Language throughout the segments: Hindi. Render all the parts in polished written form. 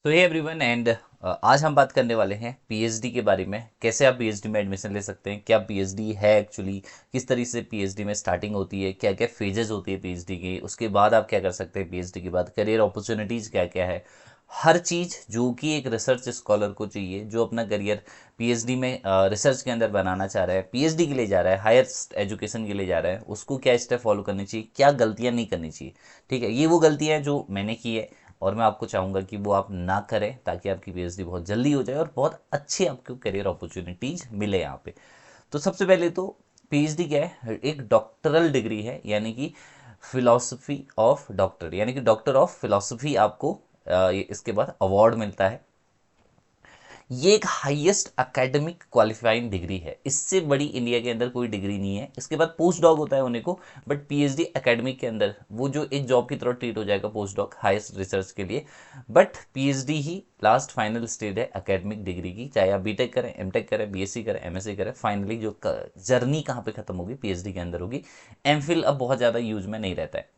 तो हे एवरीवन एंड आज हम बात करने वाले हैं पीएचडी के बारे में। कैसे आप पीएचडी में एडमिशन ले सकते हैं, क्या पीएचडी है एक्चुअली, किस तरीके से पीएचडी में स्टार्टिंग होती है, क्या क्या फेजेस होती है पीएचडी की, उसके बाद आप क्या कर सकते हैं पीएचडी के बाद, करियर अपॉर्चुनिटीज़ क्या क्या है। हर चीज़ जो कि एक रिसर्च स्कॉलर को चाहिए, जो अपना करियर पीएचडी में रिसर्च के अंदर बनाना चाह रहा है, पीएचडी के लिए जा रहा है, हायर एजुकेशन के लिए जा रहा है, उसको क्या स्टेप फॉलो करनी चाहिए, क्या गलतियाँ नहीं करनी चाहिए। ठीक है, ये वो गलतियाँ हैं जो मैंने की है और मैं आपको चाहूँगा कि वो आप ना करें, ताकि आपकी पीएचडी बहुत जल्दी हो जाए और बहुत अच्छी आपको करियर अपॉर्चुनिटीज़ मिले यहाँ पे। तो सबसे पहले तो पीएचडी क्या है, एक डॉक्टरल डिग्री है, यानी कि फिलॉसफी ऑफ डॉक्टर, यानी कि डॉक्टर ऑफ फिलॉसफी आपको इसके बाद अवार्ड मिलता है। ये एक हाईएस्ट एकेडमिक क्वालिफाइंग डिग्री है, इससे बड़ी इंडिया के अंदर कोई डिग्री नहीं है। इसके बाद पोस्ट डॉक होता है होने को, बट पीएचडी एकेडमिक के अंदर वो जो एक जॉब की तरह ट्रीट हो जाएगा पोस्ट डॉक हाईएस्ट रिसर्च के लिए। But PhD he last final stage है एकेडमिक डिग्री की, चाहे आप बीटेक करें, एमटेक करें, बीएससी करें, एमएससी करें, फाइनली जो जर्नी कहाँ पे खत्म होगी, पीएचडी के अंदर होगी। एमफिल अब बहुत ज़्यादा यूज में नहीं रहता है।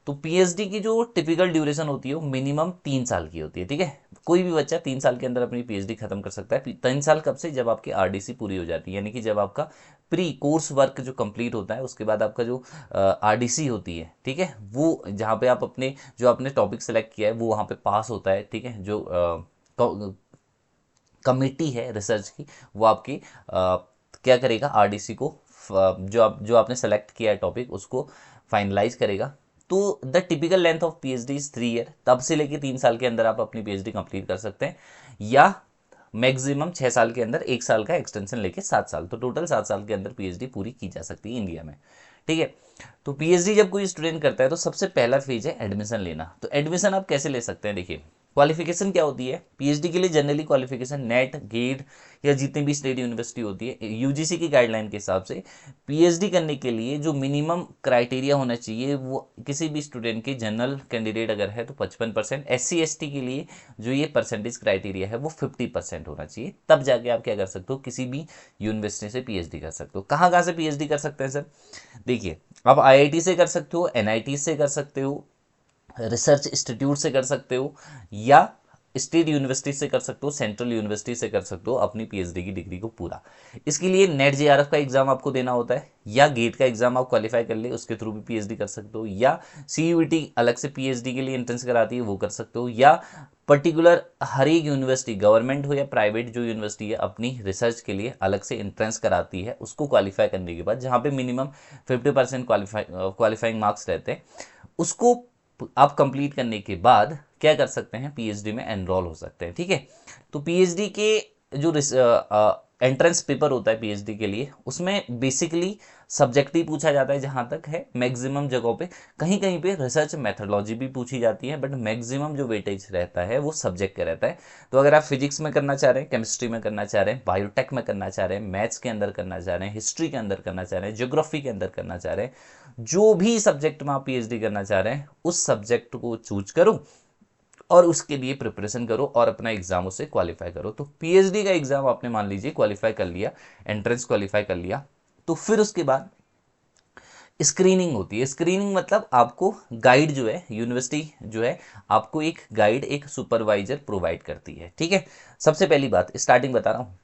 तो पीएचडी की जो टिपिकल ड्यूरेशन होती है वो मिनिमम 3 साल की होती है। ठीक है, कोई भी बच्चा 3 साल के अंदर अपनी पीएचडी खत्म कर सकता है। 3 साल कब से, जब आपकी आरडीसी पूरी हो जाती है, यानी कि जब आपका प्री कोर्स वर्क जो कंप्लीट होता है, उसके बाद आपका जो आरडीसी होती है, ठीक है, वो जहाँ पे आप अपने जो आपने टॉपिक सेलेक्ट किया है वो वहाँ पे पास होता है। ठीक है, जो कमिटी है रिसर्च की, वो आपकी क्या करेगा, आरडीसी को जो आपने सेलेक्ट किया है टॉपिक, उसको फाइनलाइज करेगा। तो the typical length of PhD is 3 year, तब से लेके 3 साल के अंदर आप अपनी पीएचडी कंप्लीट कर सकते हैं, या मैक्सिमम 6 साल के अंदर 1 साल का एक्सटेंशन लेके 7 साल, तो टोटल 7 साल के अंदर पीएचडी पूरी की जा सकती है इंडिया में। ठीक है, तो पीएचडी जब कोई स्टूडेंट करता है तो सबसे पहला फेज है एडमिशन लेना। तो एडमिशन आप कैसे ले सकते हैं, देखिए क्वालिफिकेशन क्या होती है पीएचडी के लिए। जनरली क्वालिफिकेशन नेट, गेट या जितनी भी स्टेट यूनिवर्सिटी होती है, यूजीसी की गाइडलाइन के हिसाब से पीएचडी करने के लिए जो मिनिमम क्राइटेरिया होना चाहिए, वो किसी भी स्टूडेंट के, जनरल कैंडिडेट अगर है तो 55%, एससी एसटी के लिए जो ये परसेंटेज क्राइटेरिया है वो 50% होना चाहिए। तब जाके आप क्या कर सकते हो, किसी भी यूनिवर्सिटी से पीएचडी कर सकते हो। कहाँ कहाँ से पीएचडी कर सकते हैं सर, देखिए आप आईआईटी से कर सकते हो, एनआईटी से कर सकते हो, रिसर्च इंस्टीट्यूट से कर सकते हो, या स्टेट यूनिवर्सिटी से कर सकते हो, सेंट्रल यूनिवर्सिटी से कर सकते हो अपनी पीएचडी की डिग्री को पूरा। इसके लिए नेट जेआरएफ का एग्जाम आपको देना होता है, या गेट का एग्जाम आप क्वालिफाई कर ले, उसके थ्रू भी पीएचडी कर सकते हो, या सीयूईटी अलग से पीएचडी के लिए एंट्रेंस कराती है, वो कर सकते हो, या पर्टिकुलर हर एक यूनिवर्सिटी, गवर्नमेंट हो या प्राइवेट, जो यूनिवर्सिटी है अपनी रिसर्च के लिए अलग से एंट्रेंस कराती है, उसको क्वालिफाई करने के बाद जहाँ पे मिनिमम 50% क्वालिफाइंग मार्क्स रहते हैं, उसको आप कंप्लीट करने के बाद क्या कर सकते हैं, पीएचडी में एनरोल हो सकते हैं। ठीक है, तो पीएचडी के जो एंट्रेंस पेपर होता है पीएचडी के लिए, उसमें बेसिकली सब्जेक्ट ही पूछा जाता है जहां तक है। मैक्सिमम जगहों पे, कहीं कहीं पे रिसर्च मेथडोलॉजी भी पूछी जाती है, बट मैक्सिमम जो वेटेज रहता है वो सब्जेक्ट का रहता है। तो अगर आप फिजिक्स में करना चाह रहे हैं, केमिस्ट्री में करना चाह रहे हैं, बायोटेक में करना चाह रहे हैं, मैथ्स के अंदर करना चाह रहे हैं, हिस्ट्री के अंदर करना चाह रहे हैं, ज्योग्राफी के अंदर करना चाह रहे हैं, जो भी सब्जेक्ट में आप पीएचडी करना चाह रहे हैं, उस सब्जेक्ट को चूज करो और उसके लिए प्रिपरेशन करो और अपना एग्जाम उससे क्वालिफाई करो। तो पीएचडी का एग्जाम आपने मान लीजिए क्वालिफाई कर लिया, एंट्रेंस क्वालिफाई कर लिया, तो फिर उसके बाद स्क्रीनिंग होती है। स्क्रीनिंग मतलब आपको गाइड जो है, यूनिवर्सिटी जो है आपको एक गाइड, एक सुपरवाइजर प्रोवाइड करती है। ठीक है, सबसे पहली बात स्टार्टिंग बता रहा हूँ,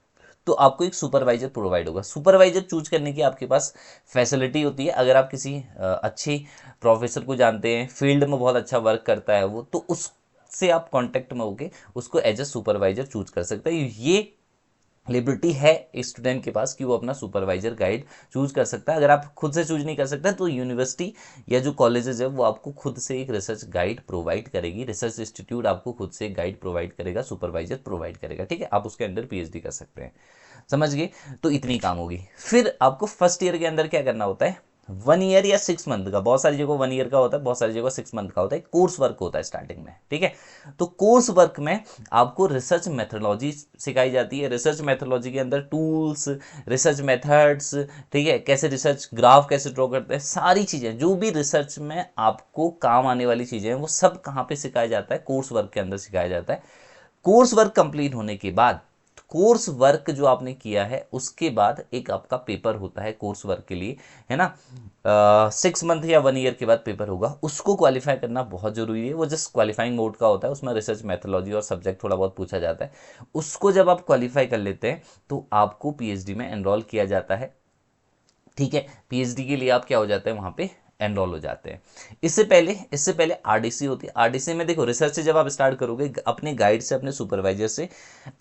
तो आपको एक सुपरवाइजर प्रोवाइड होगा। सुपरवाइजर चूज करने की आपके पास फैसिलिटी होती है। अगर आप किसी अच्छे प्रोफेसर को जानते हैं, फील्ड में बहुत अच्छा वर्क करता है वो, तो उससे आप कांटेक्ट में होके उसको एज ए सुपरवाइजर चूज कर सकते हैं। ये लिबर्टी है स्टूडेंट के पास कि वो अपना सुपरवाइजर गाइड चूज कर सकता है। अगर आप खुद से चूज नहीं कर सकते तो यूनिवर्सिटी या जो कॉलेजेस है वो आपको खुद से एक रिसर्च गाइड प्रोवाइड करेगी, रिसर्च इंस्टीट्यूट आपको खुद से गाइड प्रोवाइड करेगा, सुपरवाइजर प्रोवाइड करेगा। ठीक है, आप उसके अंडर पीएचडी कर सकते हैं। समझ गए, तो इतनी काम होगी। फिर आपको फर्स्ट ईयर के अंदर क्या करना होता है, 1 ईयर या 6 मंथ का, बहुत सारी जगह 1 ईयर का होता है, बहुत सारी जगह 6 मंथ का होता है, कोर्स वर्क होता है स्टार्टिंग में। ठीक है, तो कोर्स वर्क में आपको रिसर्च मेथडोलॉजी सिखाई जाती है। रिसर्च मेथडोलॉजी के अंदर टूल्स, रिसर्च मेथड्स, ठीक है, कैसे रिसर्च ग्राफ कैसे ड्रॉ करते हैं, सारी चीज़ें जो भी रिसर्च में आपको काम आने वाली चीज़ें हैं वो सब कहाँ पे सिखाया जाता है, कोर्स वर्क के अंदर सिखाया जाता है। कोर्स वर्क कंप्लीट होने के बाद कोर्स वर्क जो आपने किया है उसके बाद एक आपका पेपर होता है कोर्स वर्क के लिए, है ना, 6 मंथ या 1 ईयर के बाद पेपर होगा, उसको क्वालिफाई करना बहुत जरूरी है। वो जस्ट क्वालिफाइंग मोड का होता है, उसमें रिसर्च मैथोलॉजी और सब्जेक्ट थोड़ा बहुत पूछा जाता है। उसको जब आप क्वालिफाई कर लेते हैं तो आपको पीएचडी में एनरोल किया जाता है। ठीक है, पीएचडी के लिए आप क्या हो जाते हैं, वहां पे एनरोल हो जाते हैं। इससे पहले आरडीसी होती है। आरडीसी में देखो, रिसर्च से जब आप स्टार्ट करोगे, अपने गाइड से, अपने सुपरवाइजर से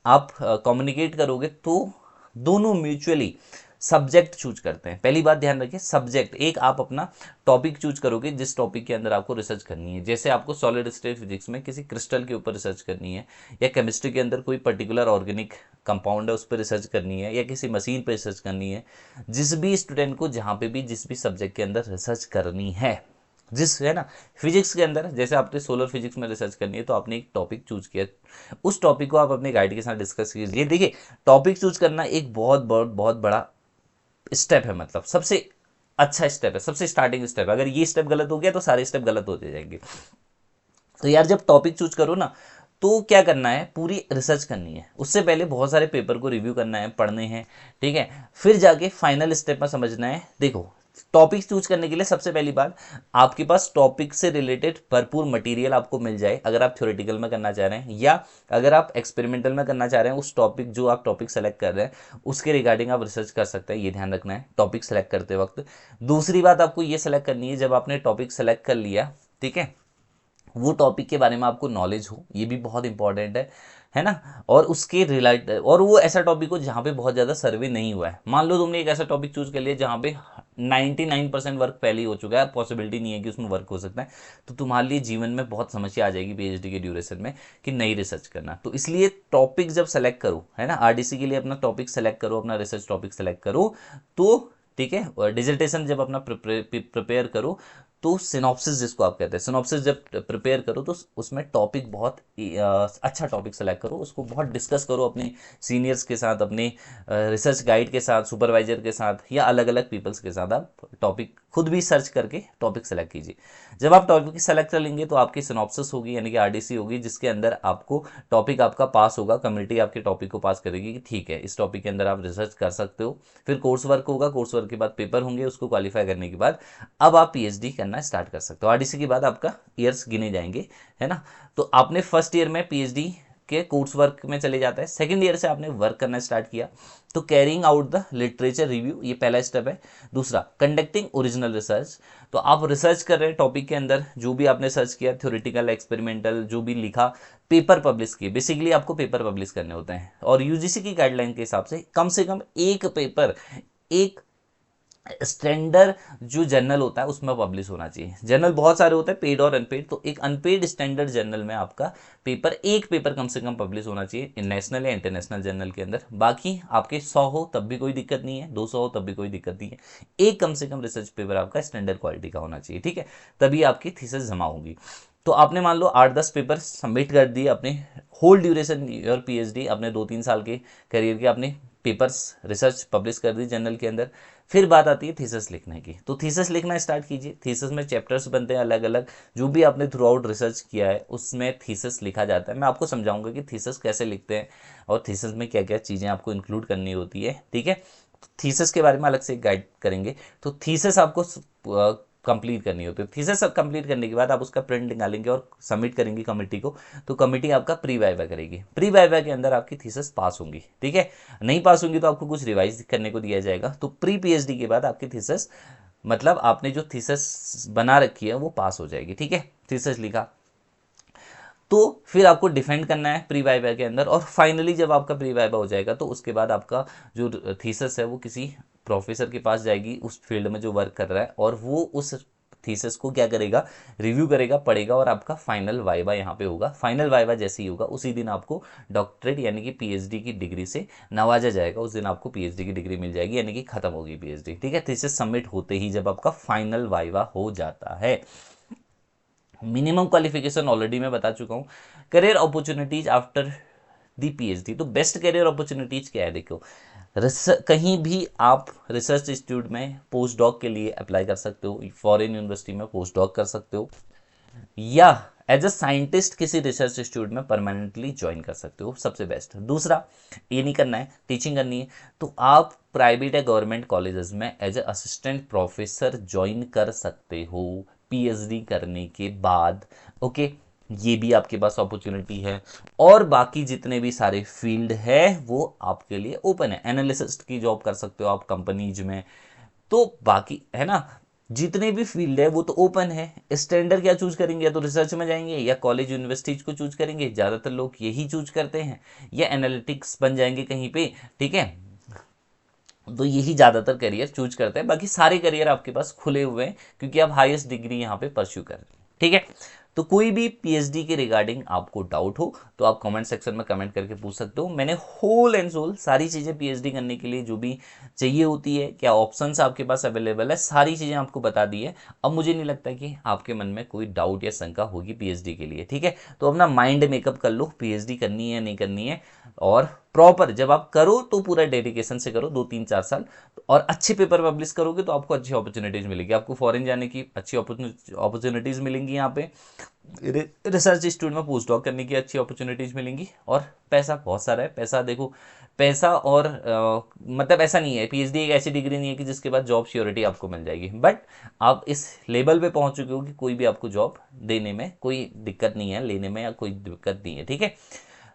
आप कम्युनिकेट करोगे, तो दोनों म्यूचुअली सब्जेक्ट चूज करते हैं। पहली बात ध्यान रखिए, सब्जेक्ट, एक आप अपना टॉपिक चूज करोगे जिस टॉपिक के अंदर आपको रिसर्च करनी है। जैसे आपको सॉलिड स्टेट फिजिक्स में किसी क्रिस्टल के ऊपर रिसर्च करनी है, या केमिस्ट्री के अंदर कोई पर्टिकुलर ऑर्गेनिक कंपाउंड है उस पर रिसर्च करनी है, या किसी मशीन पर रिसर्च करनी है। जिस भी स्टूडेंट को जहाँ पे भी जिस भी सब्जेक्ट के अंदर रिसर्च करनी है, जिस, है ना, फिजिक्स के अंदर जैसे आपने सोलर फिजिक्स में रिसर्च करनी है तो आपने एक टॉपिक चूज किया, उस टॉपिक को आप अपने गाइड के साथ डिस्कस कीजिए। देखिए, टॉपिक चूज करना एक बहुत बहुत बहुत बड़ा स्टेप है, मतलब सबसे अच्छा स्टेप है, सबसे स्टार्टिंग स्टेप है। अगर ये स्टेप गलत हो गया तो सारे स्टेप गलत होते जाएंगे। तो यार जब टॉपिक चूज करो ना, तो क्या करना है, पूरी रिसर्च करनी है। उससे पहले बहुत सारे पेपर को रिव्यू करना है, पढ़ने हैं, ठीक है, फिर जाके फाइनल स्टेप में समझना है। देखो, टॉपिक चूज करने के लिए सबसे पहली बात, आपके पास टॉपिक से रिलेटेड भरपूर मटेरियल आपको मिल जाए। अगर आप थ्योरेटिकल में करना चाह रहे हैं या अगर आप एक्सपेरिमेंटल में करना चाह रहे हैं, उस टॉपिक जो आप टॉपिक सेलेक्ट कर रहे हैं उसके रिगार्डिंग आप रिसर्च कर सकते हैं। ये ध्यान रखना है टॉपिक सेलेक्ट करते वक्त। दूसरी बात आपको ये सेलेक्ट करनी है, जब आपने टॉपिक सेलेक्ट कर लिया, ठीक है, वो टॉपिक के बारे में आपको नॉलेज हो, ये भी बहुत इंपॉर्टेंट है ना। और उसके रिलेट, और वो ऐसा टॉपिक हो जहाँ पे बहुत ज़्यादा सर्वे नहीं हुआ है। मान लो तुमने एक ऐसा टॉपिक चूज कर लिया जहाँ पे 99% वर्क पहले ही हो चुका है, पॉसिबिलिटी नहीं है कि उसमें वर्क हो सकता है, तो तुम्हारे लिए जीवन में बहुत समस्या आ जाएगी पीएचडी के ड्यूरेशन में कि नई रिसर्च करना। तो इसलिए टॉपिक जब सेलेक्ट करो, है ना, आरडीसी के लिए अपना टॉपिक सेलेक्ट करो, अपना रिसर्च टॉपिक सेलेक्ट करो, तो ठीक है, और डिसर्टेशन जब अपना प्रिपेयर करो, तो सिनॉप्सिस जिसको आप कहते हैं, सिनॉप्सिस जब प्रिपेयर करो तो उसमें टॉपिक बहुत अच्छा टॉपिक सेलेक्ट करो, उसको बहुत डिस्कस करो अपने सीनियर्स के साथ, अपने रिसर्च गाइड के साथ, सुपरवाइजर के साथ, या अलग अलग पीपल्स के साथ आप टॉपिक खुद भी सर्च करके टॉपिक सेलेक्ट कीजिए। जब आप टॉपिक सेलेक्ट कर लेंगे तो आपकी सिनॉप्सिस होगी, यानी कि आरडीसी होगी, जिसके अंदर आपको टॉपिक आपका पास होगा, कम्युनिटी आपके टॉपिक को पास करेगी कि ठीक है, इस टॉपिक के अंदर आप रिसर्च कर सकते हो। फिर कोर्स वर्क होगा, कोर्स वर्क के बाद पेपर होंगे, उसको क्वालिफाई करने के बाद अब आप पीएचडी करना स्टार्ट कर सकते हो। आरडीसी के बाद आपका ईयर्स गिने जाएंगे, है ना। तो आपने फर्स्ट ईयर में पीएचडी के कोर्स वर्क में चले जाता है, सेकंड ईयर से आपने वर्क करना स्टार्ट किया, तो carrying out the literature review, ये पहला स्टेप है। दूसरा, कंडक्टिंग ओरिजिनल रिसर्च, तो आप रिसर्च कर रहे हैं टॉपिक के अंदर, जो भी आपने सर्च किया, थ्योरेटिकल, एक्सपेरिमेंटल, जो भी लिखा, पेपर पब्लिश किए। बेसिकली आपको पेपर पब्लिश करने होते हैं, और यूजीसी की गाइडलाइन के हिसाब से कम एक पेपर, एक स्टैंडर्ड जो जर्नल होता है उसमें पब्लिश होना चाहिए। जर्नल बहुत सारे होते हैं, पेड और अनपेड, तो एक अनपेड स्टैंडर्ड जर्नल में आपका एक पेपर कम से कम पब्लिश होना चाहिए, नेशनल या इंटरनेशनल जर्नल के अंदर। बाकी आपके 100 हो तब भी कोई दिक्कत नहीं है, 200 हो तब भी कोई दिक्कत नहीं है, एक कम से कम रिसर्च पेपर आपका स्टैंडर्ड क्वालिटी का होना चाहिए, ठीक है, तभी आपकी थीसिस जमा होगी। तो आपने मान लो 8-10 पेपर सबमिट कर दिए अपने होल ड्यूरेशन योर पीएचडी, अपने 2-3 साल के करियर के आपने पेपर्स रिसर्च पब्लिश कर दी जर्नल के अंदर। फिर बात आती है थीसिस लिखने की, तो थीसिस लिखना स्टार्ट कीजिए। थीसिस में चैप्टर्स बनते हैं अलग अलग, जो भी आपने थ्रू आउट रिसर्च किया है उसमें थीसिस लिखा जाता है। मैं आपको समझाऊंगा कि थीसिस कैसे लिखते हैं और थीसिस में क्या क्या चीज़ें आपको इंक्लूड करनी होती है, ठीक है। थीसिस के बारे में अलग से गाइड करेंगे। तो थीसिस आपको कंप्लीट करनी होती है। थीसिस कंप्लीट करने के बाद आप उसका प्रिंट निकालेंगे और सबमिट करेंगे कमेटी को, तो कमेटी आपका प्री वाइवा करेगी। प्री वाइवा के अंदर आपकी थीसिस पास होंगी, ठीक है। नहीं पास होंगी तो आपको कुछ रिवाइज करने को दिया जाएगा। तो प्री पीएचडी के बाद आपकी थीसिस, मतलब आपने जो थीसिस बना रखी है वो पास हो जाएगी, ठीक है। थीसिस लिखा तो फिर आपको डिफेंड करना है प्री वाइवा के अंदर, और फाइनली जब आपका प्री वाइवा हो जाएगा तो उसके बाद आपका जो थीसिस है वो किसी प्रोफेसर के पास जाएगी उस फील्ड में जो वर्क कर रहा है, और वो उस थीसिस को क्या करेगा, रिव्यू करेगा, पढ़ेगा, और आपका फाइनल वाइवा यहाँ पे होगा। फाइनल वाइवा जैसे ही होगा उसी दिन आपको डॉक्टरेट यानी कि पीएचडी की डिग्री से नवाजा जाएगा। उस दिन आपको पीएचडी की डिग्री मिल जाएगी, यानी कि खत्म होगी पीएचडी, ठीक है। थीसिस सबमिट होते ही जब आपका फाइनल वाइवा हो जाता है। मिनिमम क्वालिफिकेशन ऑलरेडी मैं बता चुका हूँ। Career opportunities after the PhD, तो बेस्ट करियर अपॉर्चुनिटीज क्या है, देखो, कहीं भी आप रिसर्च इंस्टीट्यूट में पोस्ट डॉक के लिए अप्लाई कर सकते हो, फॉरेन यूनिवर्सिटी में पोस्ट डॉक कर सकते हो, या एज अ साइंटिस्ट किसी रिसर्च इंस्टीट्यूट में परमानेंटली ज्वाइन कर सकते हो, सबसे बेस्ट। दूसरा, ये नहीं करना है, टीचिंग करनी है, तो आप प्राइवेट या गवर्नमेंट कॉलेजेस में as a assistant professor join कर सकते हो पीएचडी करने के बाद। ओके, ये भी आपके पास अपॉर्चुनिटी है। और बाकी जितने भी सारे फील्ड है वो आपके लिए ओपन है। एनालिसिस्ट की जॉब कर सकते हो आप कंपनीज में, तो बाकी है ना, जितने भी फील्ड है वो तो ओपन है। स्टैंडर्ड क्या चूज करेंगे, या तो रिसर्च में जाएंगे या कॉलेज यूनिवर्सिटीज को चूज करेंगे, ज़्यादातर लोग यही चूज करते हैं, या एनालिटिक्स बन जाएंगे कहीं पे, ठीक है। तो यही ज़्यादातर करियर चूज करते हैं, बाकी सारे करियर आपके पास खुले हुए हैं क्योंकि आप हाईएस्ट डिग्री यहाँ पे परस्यू कर रहे हैं, ठीक है। तो कोई भी पीएचडी के रिगार्डिंग आपको डाउट हो तो आप कमेंट सेक्शन में कमेंट करके पूछ सकते हो। मैंने होल एंड सोल सारी चीज़ें पीएचडी करने के लिए जो भी चाहिए होती है, क्या ऑप्शंस आपके पास अवेलेबल है, सारी चीज़ें आपको बता दी है। अब मुझे नहीं लगता कि आपके मन में कोई डाउट या शंका होगी पीएचडी के लिए, ठीक है। तो अपना माइंड मेकअप कर लो, पीएचडी करनी है नहीं करनी है, और प्रॉपर जब आप करो तो पूरा डेडिकेशन से करो, 2 3 4 साल, और अच्छे पेपर पब्लिश करोगे तो आपको अच्छी अपॉर्चुनिटीज मिलेगी। आपको फॉरेन जाने की अच्छी अपॉर्चुनिटीज मिलेंगी, यहाँ पे रिसर्च इंस्टीट्यूट में पोस्ट डॉक करने की अच्छी अपॉर्चुनिटीज मिलेंगी, और पैसा बहुत सारा है। पैसा देखो, पैसा और मतलब ऐसा नहीं है, पीएचडी एक ऐसी डिग्री नहीं है कि जिसके बाद जॉब श्योरिटी आपको मिल जाएगी, बट आप इस लेवल पे पहुंच चुके हो कि कोई भी आपको जॉब देने में कोई दिक्कत नहीं है, लेने में या कोई दिक्कत नहीं है, ठीक है।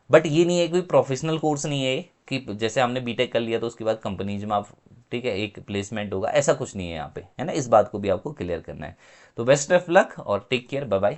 बट ये नहीं है, कोई प्रोफेशनल कोर्स नहीं है कि जैसे हमने बीटेक कर लिया तो उसके बाद कंपनीज में आप, ठीक है, एक प्लेसमेंट होगा, ऐसा कुछ नहीं है यहाँ पे, है ना। इस बात को भी आपको क्लियर करना है। तो बेस्ट ऑफ लक और टेक केयर, बाय बाय।